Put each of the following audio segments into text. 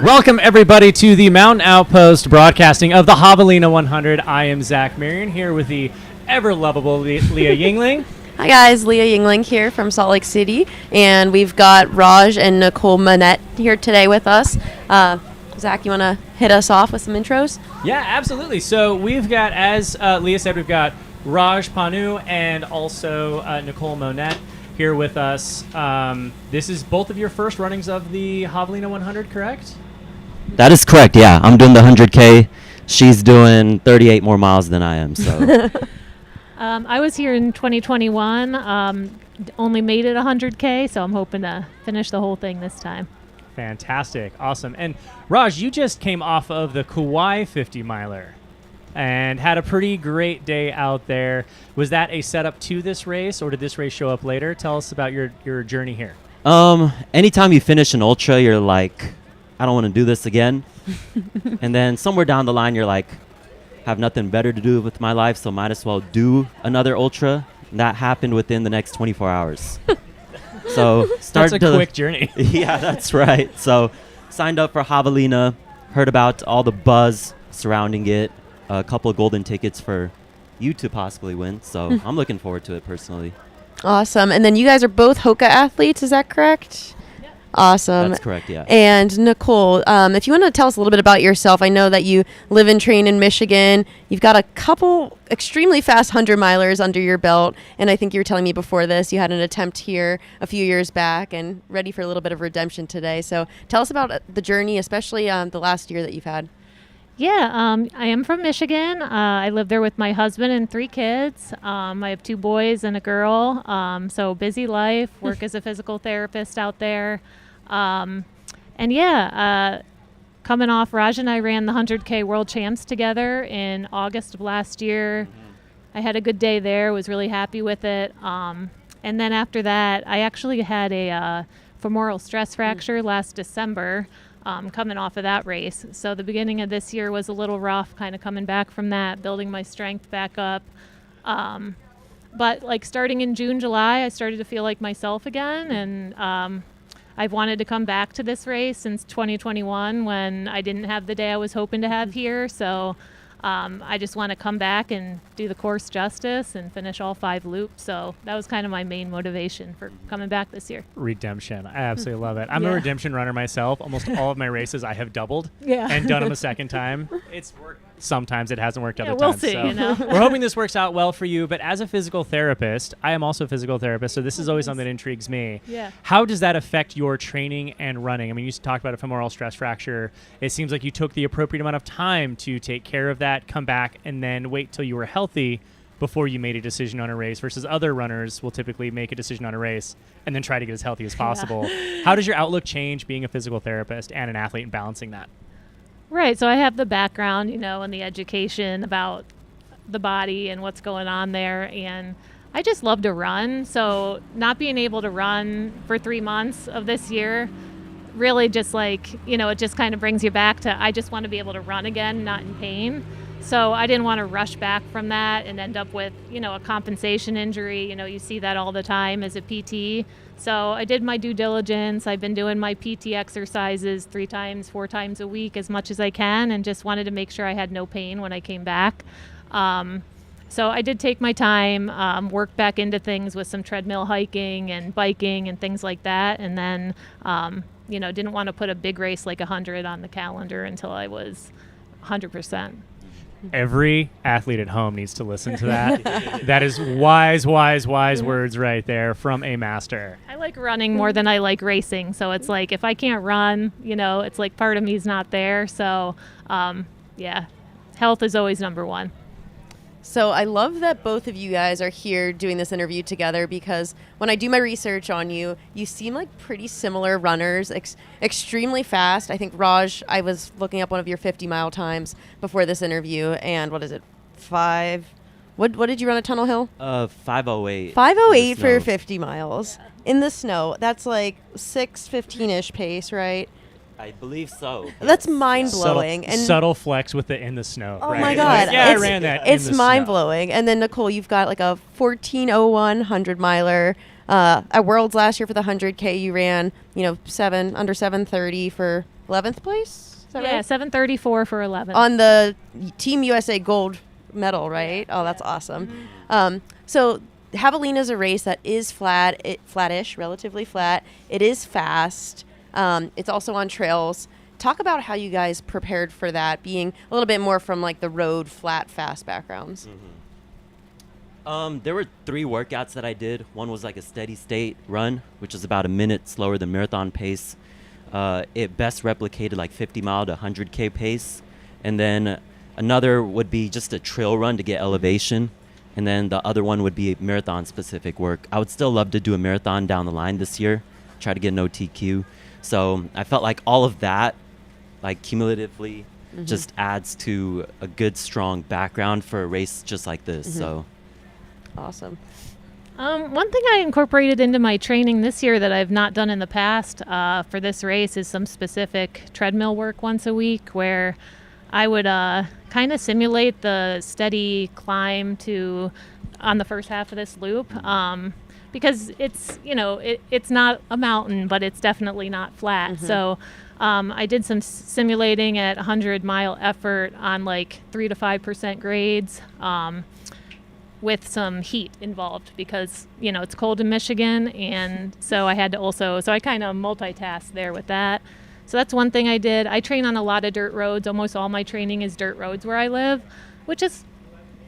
Welcome, everybody, to the Mountain Outpost broadcasting of the Javelina 100. I am Zach Marion here with the ever-lovable Leah Yingling. Hi, guys. Leah Yingling here from Salt Lake City, and we've got Raj and Nicole Monette here today with us. Zach, you want to hit us off with some intros? Yeah, absolutely. So we've got, as Leah said, we've got Raj, Pannu, and also Nicole Monette here with us. This is both of your first runnings of the Javelina 100, correct? That is correct, yeah. I'm doing the 100K. She's doing 38 more miles than I am, so. I was here in 2021, only made it 100K, so I'm hoping to finish the whole thing this time. Fantastic. Awesome. And Raj, you just came off of the Kauai 50 miler and had a pretty great day out there. Was that a setup to this race, or did this race show up later? Tell us about your journey here. Anytime you finish an ultra, you're like, I don't want to do this again. And then somewhere down the line, you're like, have nothing better to do with my life, so might as well do another ultra. And that happened within the next 24 hours. So that's a quick journey. Yeah, that's right. So signed up for Javelina, heard about all the buzz surrounding it, a couple of golden tickets for you to possibly win. So I'm looking forward to it personally. Awesome. And then you guys are both Hoka athletes, is that correct? Yep. Awesome. That's correct, yeah. And Nicole, if you want to tell us a little bit about yourself, I know that you live and train in Michigan. You've got a couple extremely fast 100-milers under your belt, and I think you were telling me before this you had an attempt here a few years back and ready for a little bit of redemption today. So tell us about the journey, especially the last year that you've had. Yeah, I am from Michigan. I live there with my husband and 3 kids. I have 2 boys and a girl, so busy life, work as a physical therapist out there. Coming off, Raj and I ran the 100K World Champs together in August of last year. I had a good day there, was really happy with it. And then after that, I actually had a femoral stress fracture last December. Coming off of that race. So the beginning of this year was a little rough, kind of coming back from that, building my strength back up. But like starting in June, July, I started to feel like myself again. And I've wanted to come back to this race since 2021 when I didn't have the day I was hoping to have here. So I just want to come back and do the course justice and finish all 5 loops. So that was kind of my main motivation for coming back this year. Redemption. I absolutely love it. I'm a redemption runner myself. Almost all of my races I have doubled and done them a second time. It's worked. Sometimes it hasn't worked other we'll times. See, so you know? We're hoping this works out well for you. But as a physical therapist, I am also a physical therapist, so this is always something that intrigues me. Yeah. How does that affect your training and running? I mean, you talked about a femoral stress fracture. It seems like you took the appropriate amount of time to take care of that, come back, and then wait till you were healthy before you made a decision on a race, versus other runners will typically make a decision on a race and then try to get as healthy as possible. How does your outlook change being a physical therapist and an athlete and balancing that? Right. So I have the background, and the education about the body and what's going on there. And I just love to run. So not being able to run for 3 months of this year really just it just kind of brings you back to, I just want to be able to run again, not in pain. So I didn't want to rush back from that and end up with, a compensation injury. You see that all the time as a PT. So I did my due diligence. I've been doing my PT exercises 3 times, 4 times a week as much as I can, and just wanted to make sure I had no pain when I came back. So I did take my time, work back into things with some treadmill hiking and biking and things like that. And then, didn't want to put a big race like 100 on the calendar until I was 100%. Every athlete at home needs to listen to that. That is wise words right there from a master. I like running more than I like racing. So it's like, if I can't run, it's like part of me is not there. So, health is always number one. So I love that both of you guys are here doing this interview together, because when I do my research on you, you seem like pretty similar runners, extremely fast. I think, Raj, I was looking up one of your 50-mile times before this interview, and what is it, 5? What did you run at Tunnel Hill? 5:08. 5:08 for 50 miles in the snow. That's like 6:15-ish pace, right? I believe so. That's mind-blowing. Subtle flex with it in the snow. Oh, right? my God. I ran that It's in the mind-blowing. And then, Nicole, you've got like a 14:01 100-miler. At Worlds last year for the 100K, you ran, under 7:30 for 11th place. Is that Yeah, right? 7:34 for 11. On the Team USA gold medal, right? Oh, that's awesome. So Javelina is a race that is flattish, relatively flat. It is fast. It's also on trails. Talk about how you guys prepared for that, being a little bit more from like the road, flat, fast backgrounds. There were 3 workouts that I did. One was like a steady state run, which is about a minute slower than marathon pace. It best replicated like 50 mile to 100K pace. And then another would be just a trail run to get elevation. And then the other one would be marathon specific work. I would still love to do a marathon down the line this year, try to get an OTQ. So I felt like all of that, like cumulatively, just adds to a good, strong background for a race just like this. So Awesome. One thing I incorporated into my training this year that I've not done in the past for this race is some specific treadmill work once a week, where I would kind of simulate the steady climb on the first half of this loop, because it's, it's not a mountain, but it's definitely not flat. So I did some simulating at 100-mile effort on like 3 to 5% grades, with some heat involved, because it's cold in Michigan, and so I had to so I kind of multitasked there with that. So that's one thing I did. I train on a lot of dirt roads. Almost all my training is dirt roads where I live, which is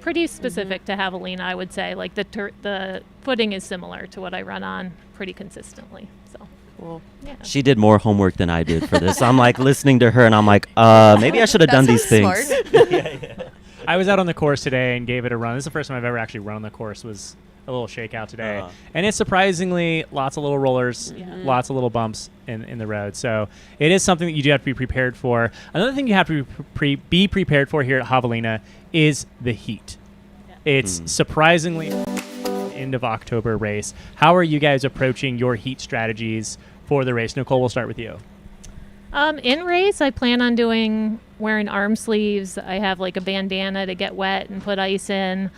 pretty specific to Javelina, I would say. Like the footing is similar to what I run on pretty consistently. So Cool. yeah. she did more homework than I did for this. I'm like listening to her and I'm like, maybe I should have done these things. Smart. I was out on the course today and gave it a run. This is the first time I've ever actually run on the course. Was a little shakeout today. And it's surprisingly lots of little rollers, lots of little bumps in the road. So it is something that you do have to be prepared for. Another thing you have to be prepared for here at Javelina is the heat. It's surprisingly end of October race. How are you guys approaching your heat strategies for the race? Nicole, we'll start with you. In race, I plan on wearing arm sleeves. I have like a bandana to get wet and put ice in.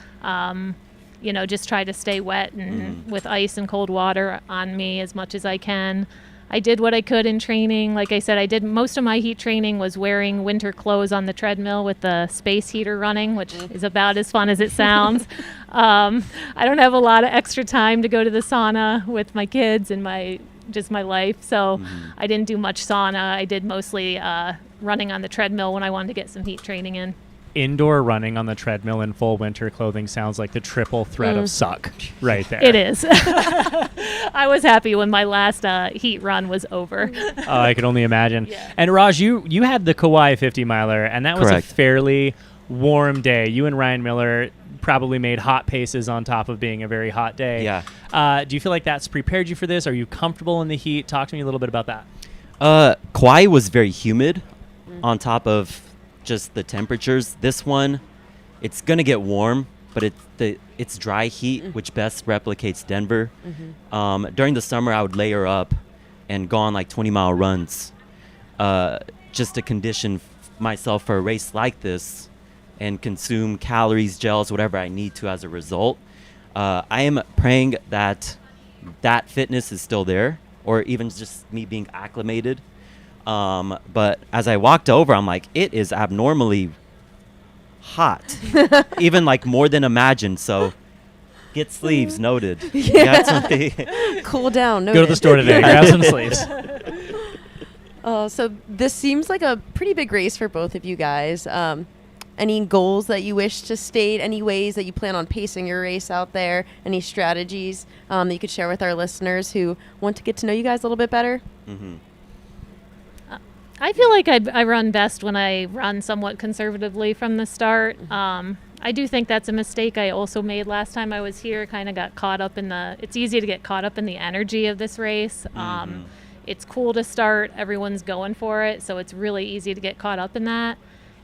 Just try to stay wet and with ice and cold water on me as much as I can. I did what I could in training. Like I said, I did most of my heat training was wearing winter clothes on the treadmill with the space heater running, which is about as fun as it sounds. I don't have a lot of extra time to go to the sauna with my kids and my life, so I didn't do much sauna. I did mostly running on the treadmill when I wanted to get some heat training in. Indoor running on the treadmill in full winter clothing sounds like the triple threat of suck right there. It is. I was happy when my last heat run was over. Oh, I could only imagine. Yeah. And Raj, you had the Kauai 50 miler, and that was Correct. a fairly warm day. You and Ryan Miller probably made hot paces on top of being a very hot day. Yeah. Do you feel like that's prepared you for this? Are you comfortable in the heat? Talk to me a little bit about that. Kauai was very humid on top of just the temperatures. This one, it's going to get warm, but it's dry heat, which best replicates Denver. During the summer, I would layer up and go on like 20-mile runs just to condition myself for a race like this and consume calories, gels, whatever I need to as a result. I am praying that fitness is still there, or even just me being acclimated. But as I walked over, I'm like, it is abnormally hot, even like more than imagined. So get sleeves noted. Cool down. Go to the store today, grab some sleeves. So this seems like a pretty big race for both of you guys. Any goals that you wish to state? Any ways that you plan on pacing your race out there? Any strategies that you could share with our listeners who want to get to know you guys a little bit better? I feel like I run best when I run somewhat conservatively from the start. I do think that's a mistake I also made last time I was here. Kind of got caught up it's easy to get caught up in the energy of this race. It's cool to start. Everyone's going for it. So it's really easy to get caught up in that.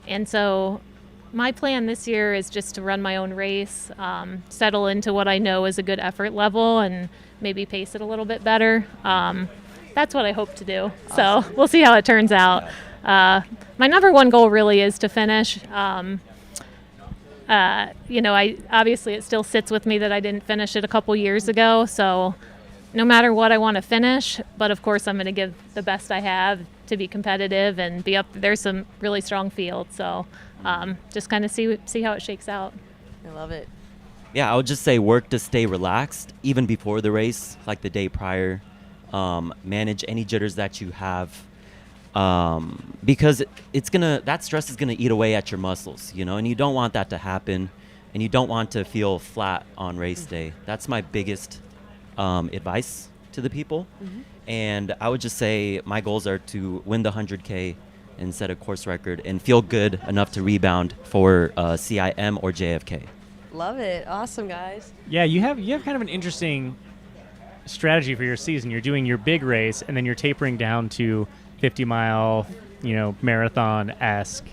And so my plan this year is just to run my own race, settle into what I know is a good effort level, and maybe pace it a little bit better. That's what I hope to do. Awesome. So we'll see how it turns out. My number one goal really is to finish. Obviously it still sits with me that I didn't finish it a couple years ago. So no matter what, I want to finish. But of course, I'm going to give the best I have to be competitive and be up. There's some really strong fields, so just kind of see how it shakes out. I love it. Yeah, I would just say work to stay relaxed even before the race, like the day prior. Manage any jitters that you have, because that stress is gonna eat away at your muscles, and you don't want that to happen, and you don't want to feel flat on race day. That's my biggest advice to the people. And I would just say my goals are to win the 100K and set a course record and feel good enough to rebound for CIM or JFK. Love it. Awesome, guys. Yeah, you have kind of an interesting strategy for your season. You're doing your big race, and then you're tapering down to 50-mile, marathon-esque.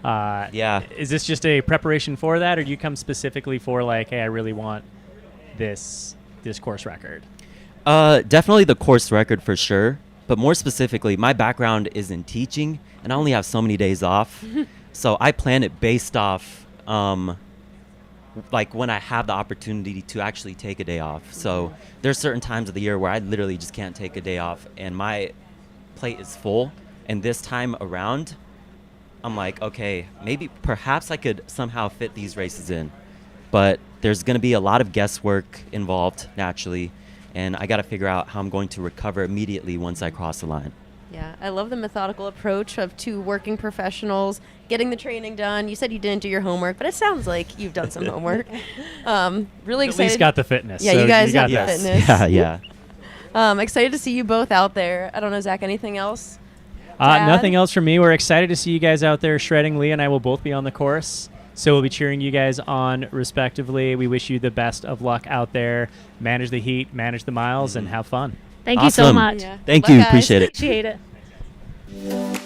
Yeah. Is this just a preparation for that, or do you come specifically for like, hey, I really want this course record? Definitely the course record for sure. But more specifically, my background is in teaching, and I only have so many days off. So I plan it based off like when I have the opportunity to actually take a day off. So there's certain times of the year where I literally just can't take a day off, and my plate is full. And this time around, I'm like, okay, perhaps I could somehow fit these races in. But there's going to be a lot of guesswork involved naturally, and I got to figure out how I'm going to recover immediately once I cross the line. Yeah, I love the methodical approach of two working professionals getting the training done. You said you didn't do your homework, but it sounds like you've done some homework. Really excited. At least got the fitness. Yeah, so you guys got the this. fitness. Yeah. Excited to see you both out there. I don't know, Zach, anything else? Nothing else from me. We're excited to see you guys out there shredding. Leah and I will both be on the course, so we'll be cheering you guys on respectively. We wish you the best of luck out there. Manage the heat, manage the miles, and have fun. Thank you so Awesome. much. Yeah. Thank Good you. luck, guys. Appreciate it. Appreciate it.